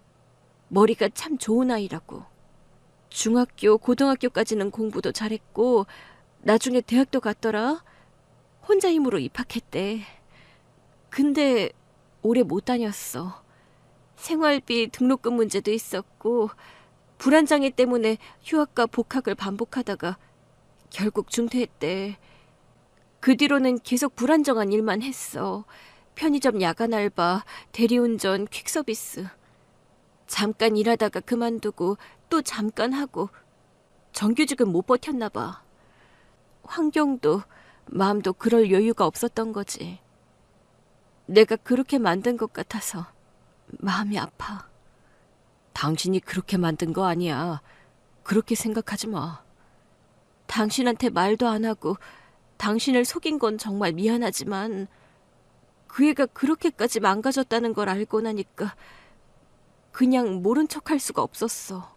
[SPEAKER 1] 머리가 참 좋은 아이라고. 중학교, 고등학교까지는 공부도 잘했고 나중에 대학도 갔더라. 혼자 힘으로 입학했대. 근데 오래 못 다녔어. 생활비 등록금 문제도 있었고 불안장애 때문에 휴학과 복학을 반복하다가 결국 중퇴했대. 그 뒤로는 계속 불안정한 일만 했어. 편의점 야간 알바, 대리운전, 퀵서비스. 잠깐 일하다가 그만두고 또 잠깐 하고 정규직은 못 버텼나 봐. 환경도 마음도 그럴 여유가 없었던 거지. 내가 그렇게 만든 것 같아서 마음이 아파.
[SPEAKER 2] 당신이 그렇게 만든 거 아니야. 그렇게 생각하지 마.
[SPEAKER 1] 당신한테 말도 안 하고 당신을 속인 건 정말 미안하지만 그 애가 그렇게까지 망가졌다는 걸 알고 나니까 그냥 모른 척할 수가 없었어.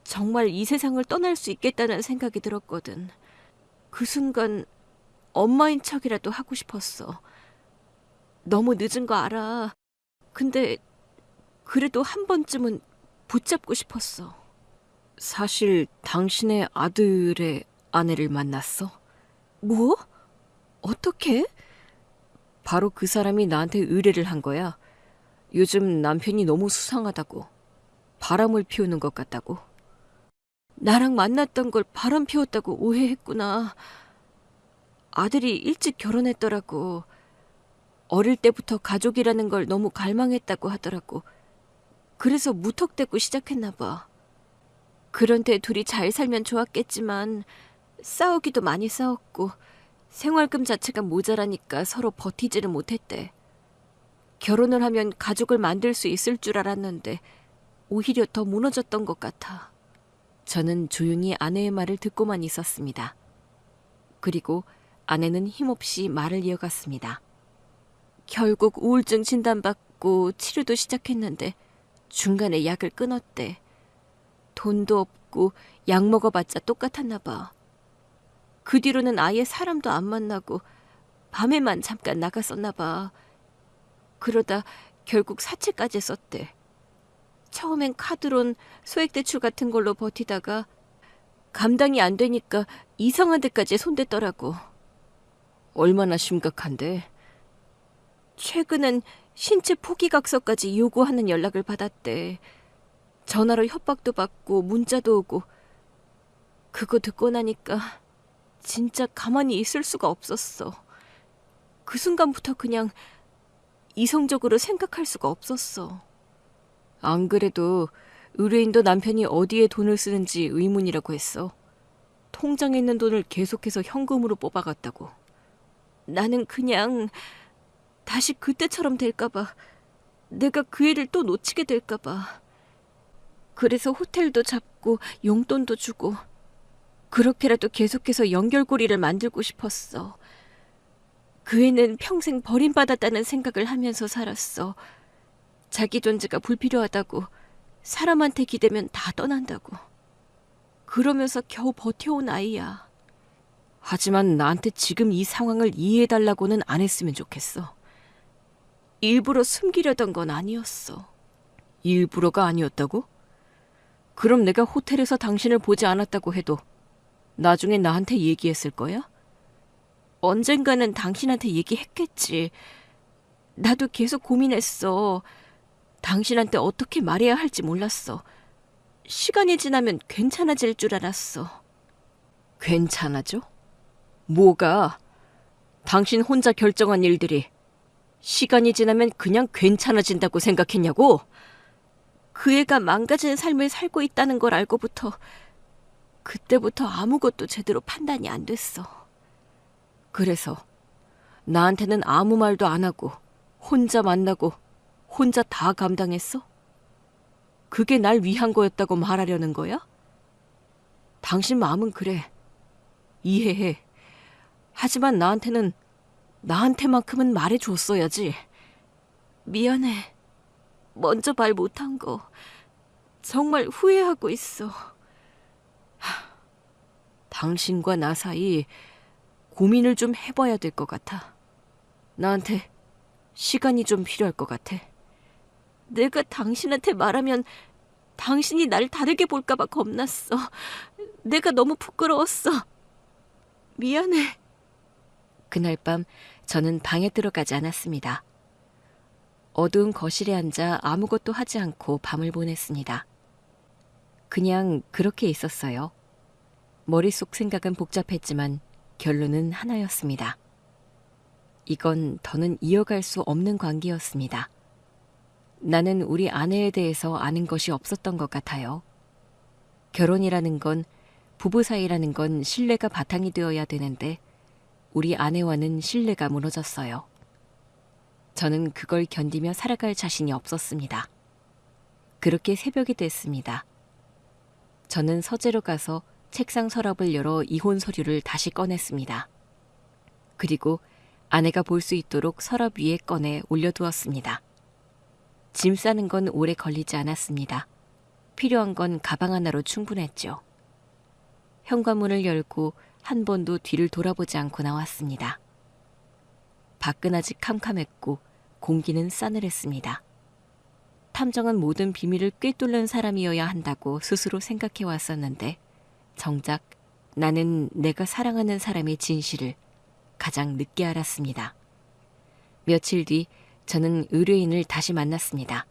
[SPEAKER 1] 정말 이 세상을 떠날 수 있겠다는 생각이 들었거든. 그 순간 엄마인 척이라도 하고 싶었어. 너무 늦은 거 알아. 근데 그래도 한 번쯤은 붙잡고 싶었어.
[SPEAKER 2] 사실 당신의 아들의 아내를 만났어?
[SPEAKER 1] 뭐? 어떻게?
[SPEAKER 2] 바로 그 사람이 나한테 의뢰를 한 거야. 요즘 남편이 너무 수상하다고. 바람을 피우는 것 같다고.
[SPEAKER 1] 나랑 만났던 걸 바람 피웠다고 오해했구나. 아들이 일찍 결혼했더라고. 어릴 때부터 가족이라는 걸 너무 갈망했다고 하더라고. 그래서 무턱대고 시작했나 봐. 그런데 둘이 잘 살면 좋았겠지만 싸우기도 많이 싸웠고 생활금 자체가 모자라니까 서로 버티지를 못했대. 결혼을 하면 가족을 만들 수 있을 줄 알았는데 오히려 더 무너졌던 것 같아.
[SPEAKER 2] 저는 조용히 아내의 말을 듣고만 있었습니다. 그리고 아내는 힘없이 말을 이어갔습니다.
[SPEAKER 1] 결국 우울증 진단받고 치료도 시작했는데 중간에 약을 끊었대. 돈도 없고 약 먹어봤자 똑같았나 봐. 그 뒤로는 아예 사람도 안 만나고 밤에만 잠깐 나갔었나 봐. 그러다 결국 사채까지 썼대. 처음엔 카드론, 소액대출 같은 걸로 버티다가 감당이 안 되니까 이상한 데까지 손댔더라고.
[SPEAKER 2] 얼마나 심각한데?
[SPEAKER 1] 최근엔 신체 포기각서까지 요구하는 연락을 받았대. 전화로 협박도 받고 문자도 오고. 그거 듣고 나니까 진짜 가만히 있을 수가 없었어. 그 순간부터 그냥 이성적으로 생각할 수가 없었어.
[SPEAKER 2] 안 그래도 의뢰인도 남편이 어디에 돈을 쓰는지 의문이라고 했어. 통장에 있는 돈을 계속해서 현금으로 뽑아갔다고.
[SPEAKER 1] 나는 그냥 다시 그때처럼 될까봐, 내가 그 애를 또 놓치게 될까봐. 그래서 호텔도 잡고 용돈도 주고 그렇게라도 계속해서 연결고리를 만들고 싶었어. 그 애는 평생 버림받았다는 생각을 하면서 살았어. 자기 존재가 불필요하다고, 사람한테 기대면 다 떠난다고. 그러면서 겨우 버텨온 아이야.
[SPEAKER 2] 하지만 나한테 지금 이 상황을 이해해달라고는 안 했으면 좋겠어.
[SPEAKER 1] 일부러 숨기려던 건 아니었어.
[SPEAKER 2] 일부러가 아니었다고? 그럼 내가 호텔에서 당신을 보지 않았다고 해도 나중에 나한테 얘기했을 거야?
[SPEAKER 1] 언젠가는 당신한테 얘기했겠지. 나도 계속 고민했어. 당신한테 어떻게 말해야 할지 몰랐어. 시간이 지나면 괜찮아질 줄 알았어.
[SPEAKER 2] 괜찮아져? 뭐가? 당신 혼자 결정한 일들이 시간이 지나면 그냥 괜찮아진다고 생각했냐고?
[SPEAKER 1] 그 애가 망가진 삶을 살고 있다는 걸 알고부터 그때부터 아무것도 제대로 판단이 안 됐어.
[SPEAKER 2] 그래서 나한테는 아무 말도 안 하고 혼자 만나고 혼자 다 감당했어? 그게 날 위한 거였다고 말하려는 거야? 당신 마음은 그래. 이해해. 하지만 나한테만큼은 말해줬어야지.
[SPEAKER 1] 미안해. 먼저 말 못한 거 정말 후회하고 있어.
[SPEAKER 2] 당신과 나 사이 고민을 좀 해봐야 될 것 같아. 나한테 시간이 좀 필요할 것 같아.
[SPEAKER 1] 내가 당신한테 말하면 당신이 날 다르게 볼까봐 겁났어. 내가 너무 부끄러웠어. 미안해.
[SPEAKER 2] 그날 밤 저는 방에 들어가지 않았습니다. 어두운 거실에 앉아 아무것도 하지 않고 밤을 보냈습니다. 그냥 그렇게 있었어요. 머릿속 생각은 복잡했지만 결론은 하나였습니다. 이건 더는 이어갈 수 없는 관계였습니다. 나는 우리 아내에 대해서 아는 것이 없었던 것 같아요. 결혼이라는 건, 부부 사이라는 건 신뢰가 바탕이 되어야 되는데 우리 아내와는 신뢰가 무너졌어요. 저는 그걸 견디며 살아갈 자신이 없었습니다. 그렇게 새벽이 됐습니다. 저는 서재로 가서 책상 서랍을 열어 이혼 서류를 다시 꺼냈습니다. 그리고 아내가 볼 수 있도록 서랍 위에 꺼내 올려두었습니다. 짐 싸는 건 오래 걸리지 않았습니다. 필요한 건 가방 하나로 충분했죠. 현관문을 열고 한 번도 뒤를 돌아보지 않고 나왔습니다. 밖은 아직 캄캄했고 공기는 싸늘했습니다. 탐정은 모든 비밀을 꿰뚫는 사람이어야 한다고 스스로 생각해 왔었는데 정작 나는 내가 사랑하는 사람의 진실을 가장 늦게 알았습니다. 며칠 뒤 저는 의뢰인을 다시 만났습니다.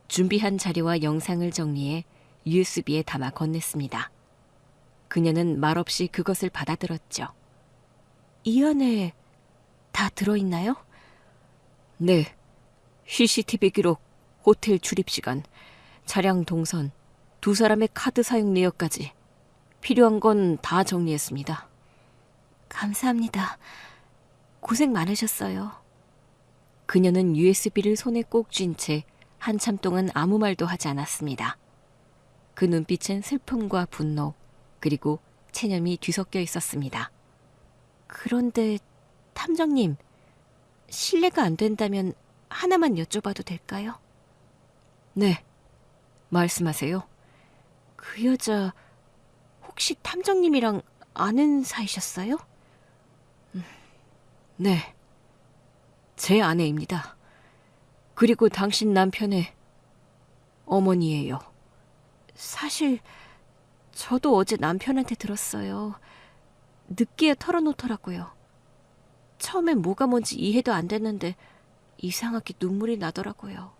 [SPEAKER 2] 준비한 자료와 영상을 정리해 USB에 담아 건넸습니다. 그녀는 말없이 그것을 받아들었죠.
[SPEAKER 1] 이 안에 다 들어있나요?
[SPEAKER 2] 네. CCTV 기록, 호텔 출입시간, 차량 동선, 두 사람의 카드 사용 내역까지 필요한 건 다 정리했습니다.
[SPEAKER 1] 감사합니다. 고생 많으셨어요.
[SPEAKER 2] 그녀는 USB를 손에 꼭 쥔 채 한참 동안 아무 말도 하지 않았습니다. 그 눈빛은 슬픔과 분노, 그리고 체념이 뒤섞여 있었습니다.
[SPEAKER 1] 그런데 탐정님, 실례가 안 된다면 하나만 여쭤봐도 될까요?
[SPEAKER 2] 네, 말씀하세요.
[SPEAKER 1] 그 여자 혹시 탐정님이랑 아는 사이셨어요?
[SPEAKER 2] 네, 제 아내입니다. 그리고 당신 남편의 어머니예요.
[SPEAKER 1] 사실 저도 어제 남편한테 들었어요. 늦게 털어놓더라고요. 처음엔 뭐가 뭔지 이해도 안 됐는데 이상하게 눈물이 나더라고요.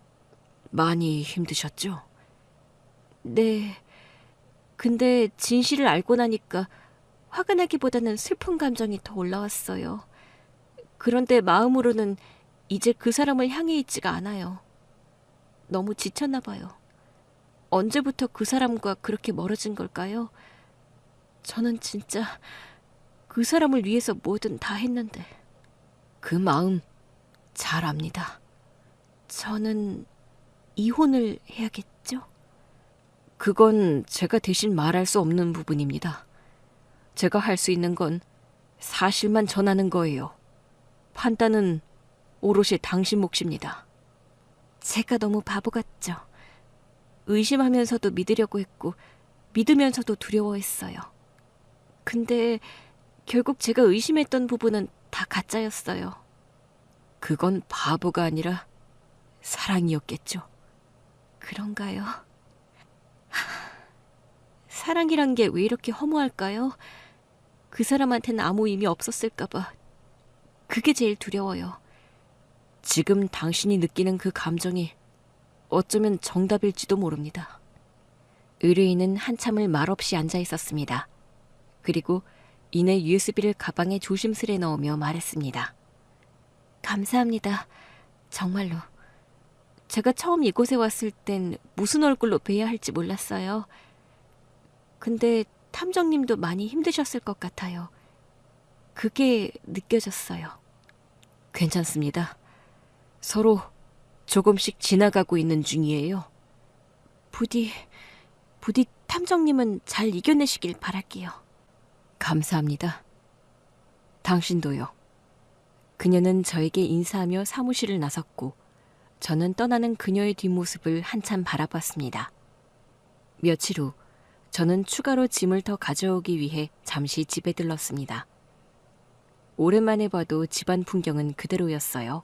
[SPEAKER 2] 많이 힘드셨죠?
[SPEAKER 1] 네. 근데 진실을 알고 나니까 화가 나기보다는 슬픈 감정이 더 올라왔어요. 그런데 마음으로는 이제 그 사람을 향해 있지가 않아요. 너무 지쳤나 봐요. 언제부터 그 사람과 그렇게 멀어진 걸까요? 저는 진짜 그 사람을 위해서 뭐든 다 했는데.
[SPEAKER 2] 그 마음 잘 압니다.
[SPEAKER 1] 저는 이혼을 해야겠죠?
[SPEAKER 2] 그건 제가 대신 말할 수 없는 부분입니다. 제가 할 수 있는 건 사실만 전하는 거예요. 판단은 오롯이 당신 몫입니다.
[SPEAKER 1] 제가 너무 바보 같죠? 의심하면서도 믿으려고 했고 믿으면서도 두려워했어요. 근데 결국 제가 의심했던 부분은 다 가짜였어요.
[SPEAKER 2] 그건 바보가 아니라 사랑이었겠죠.
[SPEAKER 1] 그런가요? 사랑이란 게 왜 이렇게 허무할까요? 그 사람한테는 아무 의미 없었을까봐. 그게 제일 두려워요.
[SPEAKER 2] 지금 당신이 느끼는 그 감정이 어쩌면 정답일지도 모릅니다. 의뢰인은 한참을 말없이 앉아 있었습니다. 그리고 이내 USB를 가방에 조심스레 넣으며 말했습니다.
[SPEAKER 1] 감사합니다. 정말로. 제가 처음 이곳에 왔을 땐 무슨 얼굴로 뵈야 할지 몰랐어요. 근데 탐정님도 많이 힘드셨을 것 같아요. 그게 느껴졌어요.
[SPEAKER 2] 괜찮습니다. 서로 조금씩 지나가고 있는 중이에요.
[SPEAKER 1] 부디 탐정님은 잘 이겨내시길 바랄게요.
[SPEAKER 2] 감사합니다. 당신도요. 그녀는 저에게 인사하며 사무실을 나섰고 저는 떠나는 그녀의 뒷모습을 한참 바라봤습니다. 며칠 후 저는 추가로 짐을 더 가져오기 위해 잠시 집에 들렀습니다. 오랜만에 봐도 집안 풍경은 그대로였어요.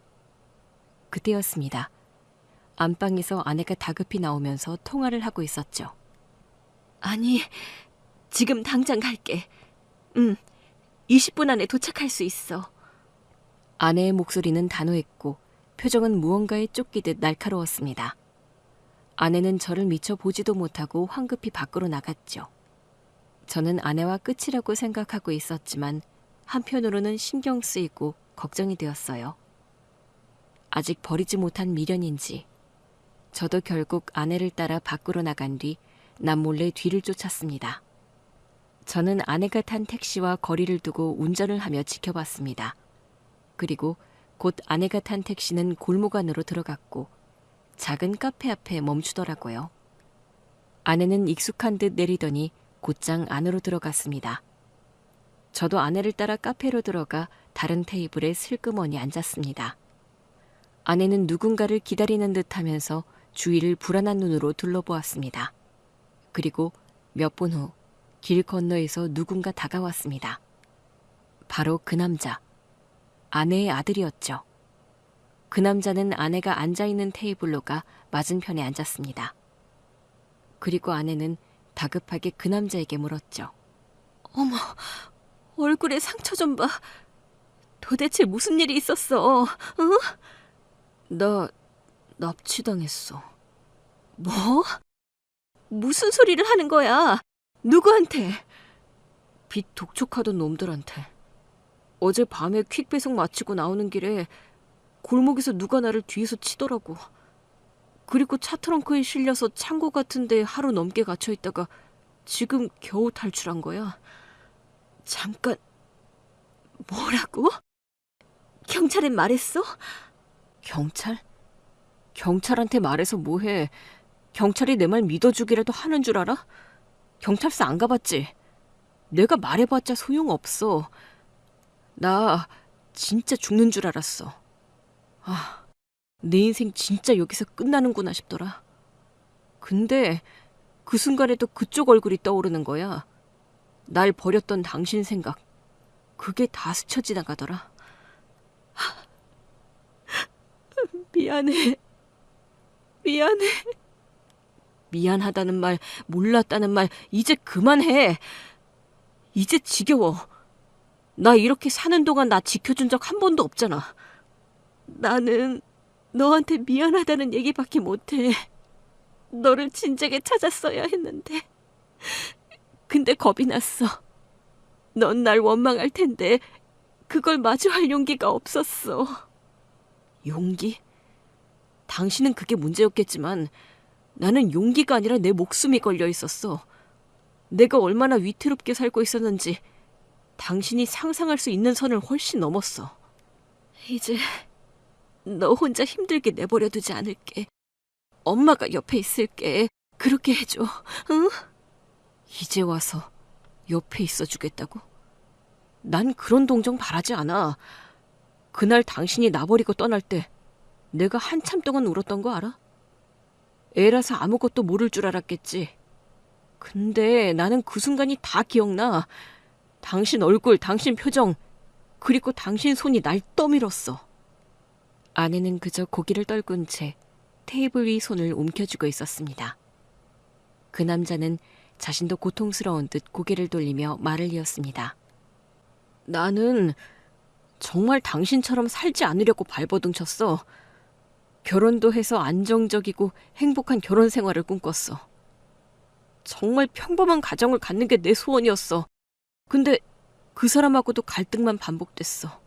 [SPEAKER 2] 그때였습니다. 안방에서 아내가 다급히 나오면서 통화를 하고 있었죠.
[SPEAKER 1] 아니, 지금 당장 갈게. 20분 안에 도착할 수 있어.
[SPEAKER 2] 아내의 목소리는 단호했고 표정은 무언가에 쫓기듯 날카로웠습니다. 아내는 저를 미처 보지도 못하고 황급히 밖으로 나갔죠. 저는 아내와 끝이라고 생각하고 있었지만 한편으로는 신경 쓰이고 걱정이 되었어요. 아직 버리지 못한 미련인지 저도 결국 아내를 따라 밖으로 나간 뒤 남몰래 뒤를 쫓았습니다. 저는 아내가 탄 택시와 거리를 두고 운전을 하며 지켜봤습니다. 그리고 곧 아내가 탄 택시는 골목 안으로 들어갔고 작은 카페 앞에 멈추더라고요. 아내는 익숙한 듯 내리더니 곧장 안으로 들어갔습니다. 저도 아내를 따라 카페로 들어가 다른 테이블에 슬그머니 앉았습니다. 아내는 누군가를 기다리는 듯하면서 주위를 불안한 눈으로 둘러보았습니다. 그리고 몇 분 후 길 건너에서 누군가 다가왔습니다. 바로 그 남자, 아내의 아들이었죠. 그 남자는 아내가 앉아있는 테이블로 가 맞은편에 앉았습니다. 그리고 아내는 다급하게 그 남자에게 물었죠.
[SPEAKER 1] 어머, 얼굴에 상처 좀 봐. 도대체 무슨 일이 있었어? 응?
[SPEAKER 2] 나 납치당했어.
[SPEAKER 1] 뭐? 무슨 소리를 하는 거야? 누구한테?
[SPEAKER 2] 빚 독촉하던 놈들한테. 어제 밤에 퀵 배송 마치고 나오는 길에 골목에서 누가 나를 뒤에서 치더라고. 그리고 차 트렁크에 실려서 창고 같은 데 하루 넘게 갇혀 있다가 지금 겨우 탈출한 거야.
[SPEAKER 1] 잠깐, 뭐라고? 경찰엔 말했어?
[SPEAKER 2] 경찰? 경찰한테 말해서 뭐해. 경찰이 내 말 믿어주기라도 하는 줄 알아? 경찰서 안 가봤지? 내가 말해봤자 소용없어. 나 진짜 죽는 줄 알았어. 아, 내 인생 진짜 여기서 끝나는구나 싶더라. 근데 그 순간에도 그쪽 얼굴이 떠오르는 거야. 날 버렸던 당신 생각. 그게 다 스쳐 지나가더라.
[SPEAKER 1] 미안해.
[SPEAKER 2] 미안하다는 말, 몰랐다는 말, 이제 그만해. 이제 지겨워. 나 이렇게 사는 동안 나 지켜준 적 한 번도 없잖아.
[SPEAKER 1] 나는 너한테 미안하다는 얘기밖에 못해. 너를 진작에 찾았어야 했는데. 근데 겁이 났어. 넌 날 원망할 텐데 그걸 마주할 용기가 없었어.
[SPEAKER 2] 용기? 당신은 그게 문제였겠지만 나는 용기가 아니라 내 목숨이 걸려 있었어. 내가 얼마나 위태롭게 살고 있었는지 당신이 상상할 수 있는 선을 훨씬 넘었어.
[SPEAKER 1] 이제 너 혼자 힘들게 내버려 두지 않을게. 엄마가 옆에 있을게. 그렇게 해줘. 응?
[SPEAKER 2] 이제 와서 옆에 있어주겠다고? 난 그런 동정 바라지 않아. 그날 당신이 나버리고 떠날 때 내가 한참 동안 울었던 거 알아? 애라서 아무것도 모를 줄 알았겠지. 근데 나는 그 순간이 다 기억나. 당신 얼굴, 당신 표정, 그리고 당신 손이 날 떠밀었어. 아내는 그저 고개를 떨군 채 테이블 위 손을 움켜쥐고 있었습니다. 그 남자는 자신도 고통스러운 듯 고개를 돌리며 말을 이었습니다. 나는 정말 당신처럼 살지 않으려고 발버둥 쳤어. 결혼도 해서 안정적이고 행복한 결혼 생활을 꿈꿨어. 정말 평범한 가정을 갖는 게 내 소원이었어. 근데 그 사람하고도 갈등만 반복됐어.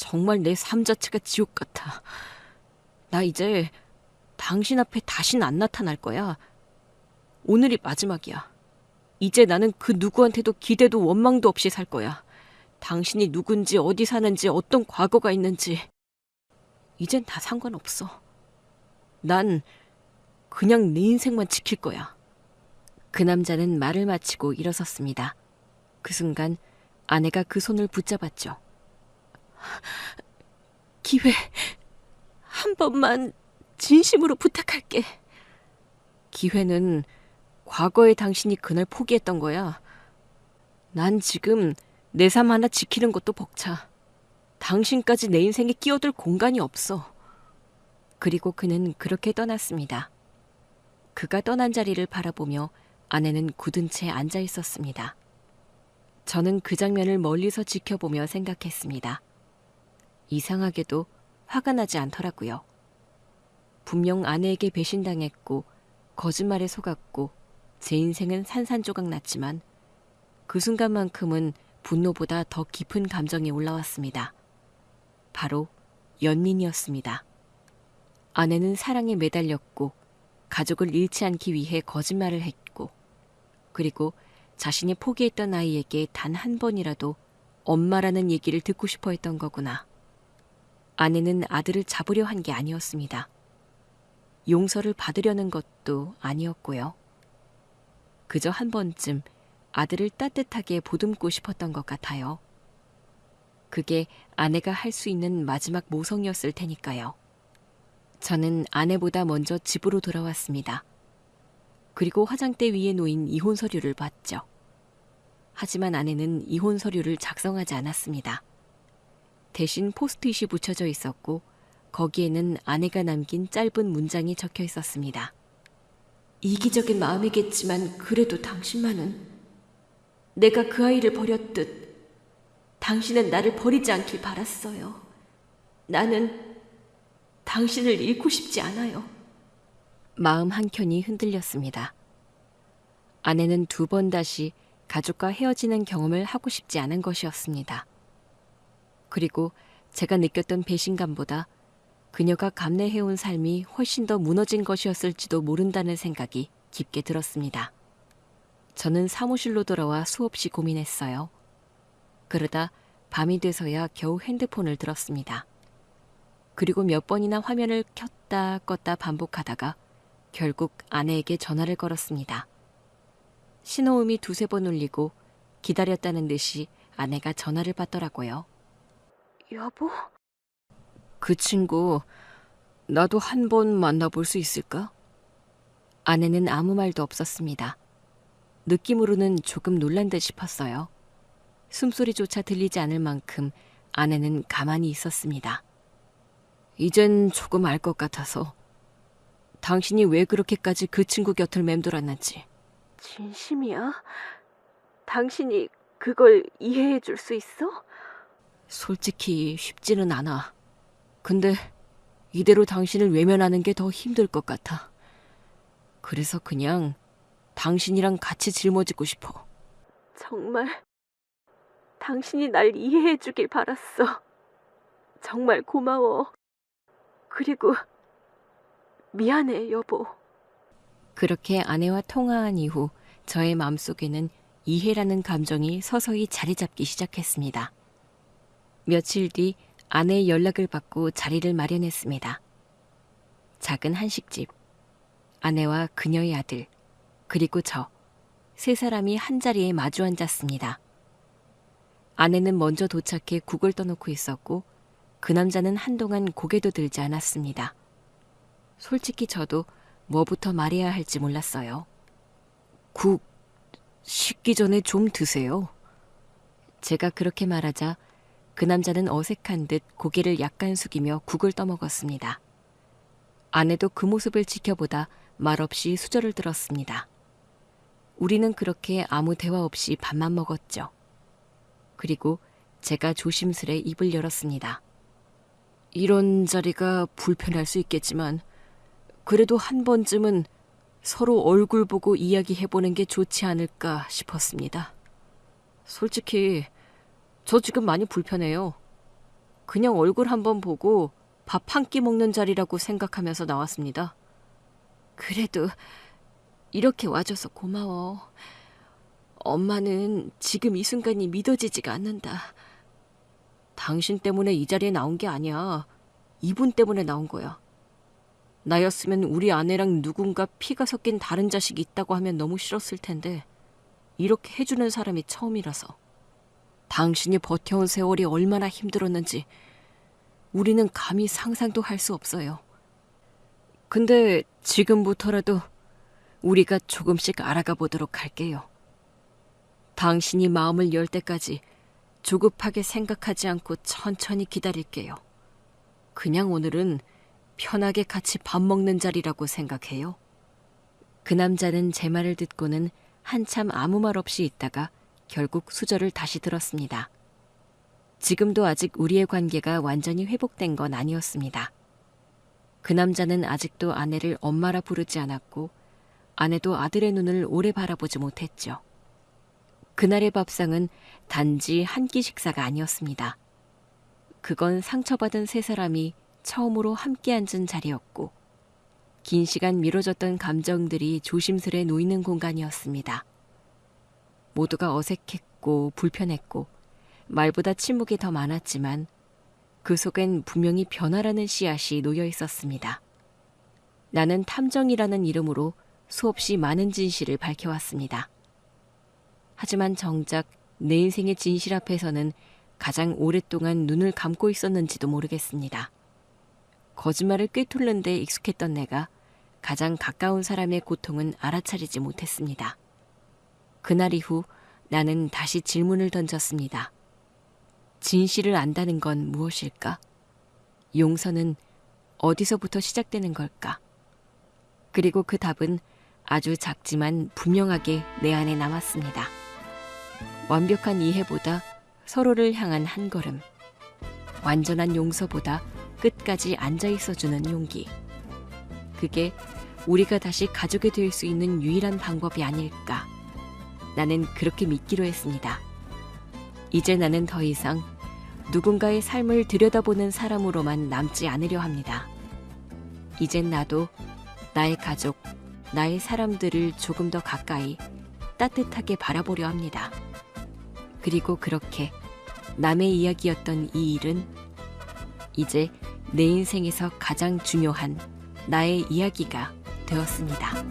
[SPEAKER 2] 정말 내 삶 자체가 지옥 같아. 나 이제 당신 앞에 다신 안 나타날 거야. 오늘이 마지막이야. 이제 나는 그 누구한테도 기대도 원망도 없이 살 거야. 당신이 누군지, 어디 사는지, 어떤 과거가 있는지 이젠 다 상관없어. 난 그냥 내 인생만 지킬 거야. 그 남자는 말을 마치고 일어섰습니다. 그 순간 아내가 그 손을 붙잡았죠. 기회 한 번만 진심으로 부탁할게. 기회는 과거의 당신이 그날 포기했던 거야. 난 지금 내 삶 하나 지키는 것도 벅차. 당신까지 내 인생에 끼어들 공간이 없어. 그리고 그는 그렇게 떠났습니다. 그가 떠난 자리를 바라보며 아내는 굳은 채 앉아 있었습니다. 저는 그 장면을 멀리서 지켜보며 생각했습니다. 이상하게도 화가 나지 않더라고요. 분명 아내에게 배신당했고 거짓말에 속았고 제 인생은 산산조각 났지만 그 순간만큼은 분노보다 더 깊은 감정이 올라왔습니다. 바로 연민이었습니다. 아내는 사랑에 매달렸고 가족을 잃지 않기 위해 거짓말을 했고 그리고 자신이 포기했던 아이에게 단 한 번이라도 엄마라는 얘기를 듣고 싶어 했던 거구나. 아내는 아들을 잡으려 한 게 아니었습니다. 용서를 받으려는 것도 아니었고요. 그저 한 번쯤 아들을 따뜻하게 보듬고 싶었던 것 같아요. 그게 아내가 할 수 있는 마지막 모성이었을 테니까요. 저는 아내보다 먼저 집으로 돌아왔습니다. 그리고 화장대 위에 놓인 이혼 서류를 봤죠. 하지만 아내는 이혼 서류를 작성하지 않았습니다. 대신 포스트잇이 붙여져 있었고 거기에는 아내가 남긴 짧은 문장이 적혀 있었습니다. 이기적인 마음이겠지만 그래도 당신만은 내가 그 아이를 버렸듯 당신은 나를 버리지 않길 바랐어요. 나는 당신을 잃고 싶지 않아요. 마음 한켠이 흔들렸습니다. 아내는 두 번 다시 가족과 헤어지는 경험을 하고 싶지 않은 것이었습니다. 그리고 제가 느꼈던 배신감보다 그녀가 감내해온 삶이 훨씬 더 무너진 것이었을지도 모른다는 생각이 깊게 들었습니다. 저는 사무실로 돌아와 수없이 고민했어요. 그러다 밤이 돼서야 겨우 핸드폰을 들었습니다. 그리고 몇 번이나 화면을 켰다 껐다 반복하다가 결국 아내에게 전화를 걸었습니다. 신호음이 두세 번 울리고 기다렸다는 듯이 아내가 전화를 받더라고요.
[SPEAKER 1] 여보?
[SPEAKER 2] 그 친구 나도 한 번 만나볼 수 있을까? 아내는 아무 말도 없었습니다. 느낌으로는 조금 놀란 듯 싶었어요. 숨소리조차 들리지 않을 만큼 아내는 가만히 있었습니다. 이젠 조금 알 것 같아서 당신이 왜 그렇게까지 그 친구 곁을 맴돌았는지.
[SPEAKER 1] 진심이야? 당신이 그걸 이해해 줄 수 있어?
[SPEAKER 2] 솔직히 쉽지는 않아. 근데 이대로 당신을 외면하는 게 더 힘들 것 같아. 그래서 그냥 당신이랑 같이 짊어지고 싶어.
[SPEAKER 1] 정말 당신이 날 이해해 주길 바랐어. 정말 고마워. 그리고 미안해, 여보.
[SPEAKER 2] 그렇게 아내와 통화한 이후 저의 마음속에는 이해라는 감정이 서서히 자리 잡기 시작했습니다. 며칠 뒤 아내의 연락을 받고 자리를 마련했습니다. 작은 한식집, 아내와 그녀의 아들, 그리고 저, 세 사람이 한자리에 마주 앉았습니다. 아내는 먼저 도착해 국을 떠놓고 있었고 그 남자는 한동안 고개도 들지 않았습니다. 솔직히 저도 뭐부터 말해야 할지 몰랐어요. 국 식기 전에 좀 드세요. 제가 그렇게 말하자 그 남자는 어색한 듯 고개를 약간 숙이며 국을 떠먹었습니다. 아내도 그 모습을 지켜보다 말없이 수저를 들었습니다. 우리는 그렇게 아무 대화 없이 밥만 먹었죠. 그리고 제가 조심스레 입을 열었습니다. 이런 자리가 불편할 수 있겠지만 그래도 한 번쯤은 서로 얼굴 보고 이야기해보는 게 좋지 않을까 싶었습니다. 솔직히 저 지금 많이 불편해요. 그냥 얼굴 한번 보고 밥 한 끼 먹는 자리라고 생각하면서 나왔습니다. 그래도 이렇게 와줘서 고마워. 엄마는 지금 이 순간이 믿어지지가 않는다. 당신 때문에 이 자리에 나온 게 아니야. 이분 때문에 나온 거야. 나였으면 우리 아내랑 누군가 피가 섞인 다른 자식이 있다고 하면 너무 싫었을 텐데 이렇게 해주는 사람이 처음이라서. 당신이 버텨온 세월이 얼마나 힘들었는지 우리는 감히 상상도 할 수 없어요. 근데 지금부터라도 우리가 조금씩 알아가 보도록 할게요. 당신이 마음을 열 때까지 조급하게 생각하지 않고 천천히 기다릴게요. 그냥 오늘은 편하게 같이 밥 먹는 자리라고 생각해요. 그 남자는 제 말을 듣고는 한참 아무 말 없이 있다가 결국 수저를 다시 들었습니다. 지금도 아직 우리의 관계가 완전히 회복된 건 아니었습니다. 그 남자는 아직도 아내를 엄마라 부르지 않았고 아내도 아들의 눈을 오래 바라보지 못했죠. 그날의 밥상은 단지 한 끼 식사가 아니었습니다. 그건 상처받은 세 사람이 처음으로 함께 앉은 자리였고 긴 시간 미뤄졌던 감정들이 조심스레 놓이는 공간이었습니다. 모두가 어색했고 불편했고 말보다 침묵이 더 많았지만 그 속엔 분명히 변화라는 씨앗이 놓여 있었습니다. 나는 탐정이라는 이름으로 수없이 많은 진실을 밝혀왔습니다. 하지만 정작 내 인생의 진실 앞에서는 가장 오랫동안 눈을 감고 있었는지도 모르겠습니다. 거짓말을 꿰뚫는 데 익숙했던 내가 가장 가까운 사람의 고통은 알아차리지 못했습니다. 그날 이후 나는 다시 질문을 던졌습니다. 진실을 안다는 건 무엇일까? 용서는 어디서부터 시작되는 걸까? 그리고 그 답은 아주 작지만 분명하게 내 안에 남았습니다. 완벽한 이해보다 서로를 향한 한 걸음, 완전한 용서보다 끝까지 앉아있어주는 용기. 그게 우리가 다시 가족이 될 수 있는 유일한 방법이 아닐까. 나는 그렇게 믿기로 했습니다. 이제 나는 더 이상 누군가의 삶을 들여다보는 사람으로만 남지 않으려 합니다. 이젠 나도 나의 가족, 나의 사람들을 조금 더 가까이 따뜻하게 바라보려 합니다. 그리고 그렇게 남의 이야기였던 이 일은 이제 내 인생에서 가장 중요한 나의 이야기가 되었습니다.